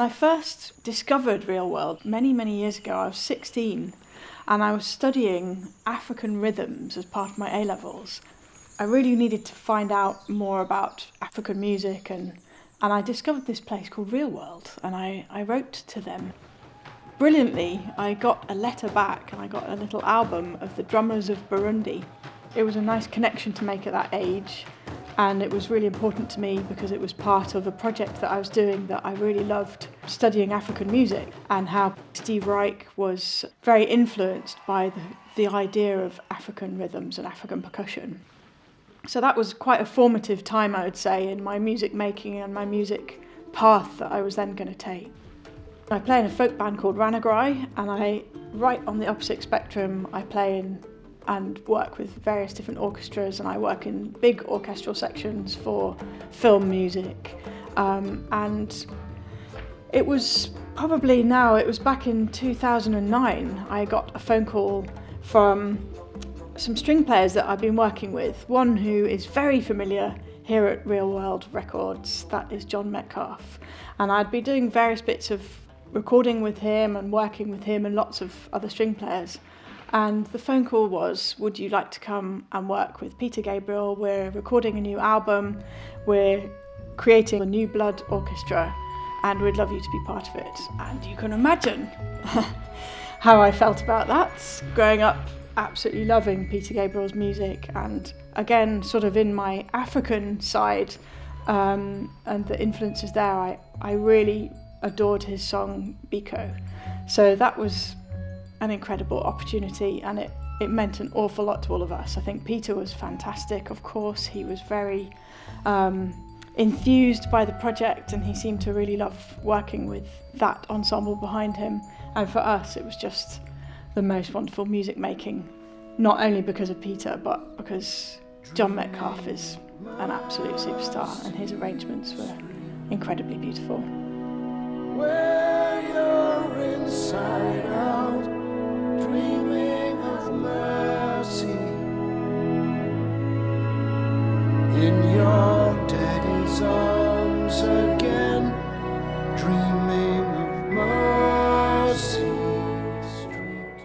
I first discovered Real World many, many years ago. I was 16 and I was studying African rhythms as part of my A-levels. I really needed to find out more about African music and I discovered this place called Real World and I wrote to them. Brilliantly, I got a letter back and I got a little album of the drummers of Burundi. It was a nice connection to make at that age. And it was really important to me because it was part of a project that I was doing that I really loved, studying African music, and how Steve Reich was very influenced by the idea of African rhythms and African percussion. So that was quite a formative time, I would say, in my music making and my music path that I was then going to take. I play in a folk band called Ranagrai, and right on the opposite spectrum, I play in and work with various different orchestras, and I work in big orchestral sections for film music. And it was back in 2009, I got a phone call from some string players that I've been working with. One who is very familiar here at Real World Records, that is John Metcalfe. And I'd been doing various bits of recording with him and working with him and lots of other string players. And the phone call was, would you like to come and work with Peter Gabriel? We're recording a new album, we're creating a new blood orchestra, and we'd love you to be part of it. And you can imagine how I felt about that, growing up absolutely loving Peter Gabriel's music, and again, sort of in my African side, and the influences there, I really adored his song Biko. So that was an incredible opportunity, and it meant an awful lot to all of us. I think Peter was fantastic, of course. He was very enthused by the project, and he seemed to really love working with that ensemble behind him. And for us, it was just the most wonderful music making, not only because of Peter, but because John Metcalfe is an absolute superstar, and his arrangements were incredibly beautiful. Where you're inside out, dreaming of mercy in your daddy's arms again, dreaming of mercy street.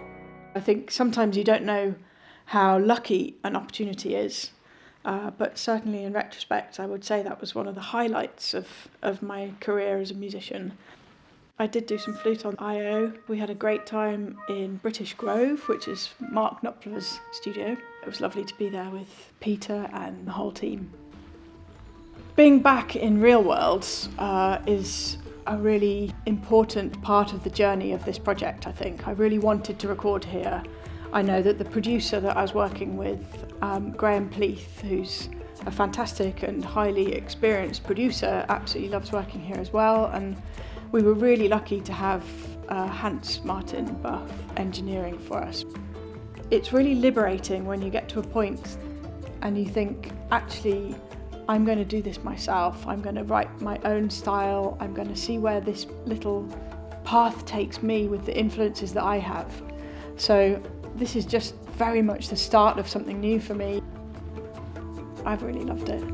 I think sometimes you don't know how lucky an opportunity is, but certainly in retrospect I would say that was one of the highlights of my career as a musician. I did do some flute on I.O. We had a great time in British Grove, which is Mark Knopfler's studio. It was lovely to be there with Peter and the whole team. Being back in Real World is a really important part of the journey of this project, I think. I really wanted to record here. I know that the producer that I was working with, Graham Pleath, who's a fantastic and highly experienced producer, absolutely loves working here as well. And we were really lucky to have Hans Martin Buff engineering for us. It's really liberating when you get to a point and you think, actually, I'm going to do this myself. I'm going to write my own style. I'm going to see where this little path takes me with the influences that I have. So this is just very much the start of something new for me. I've really loved it.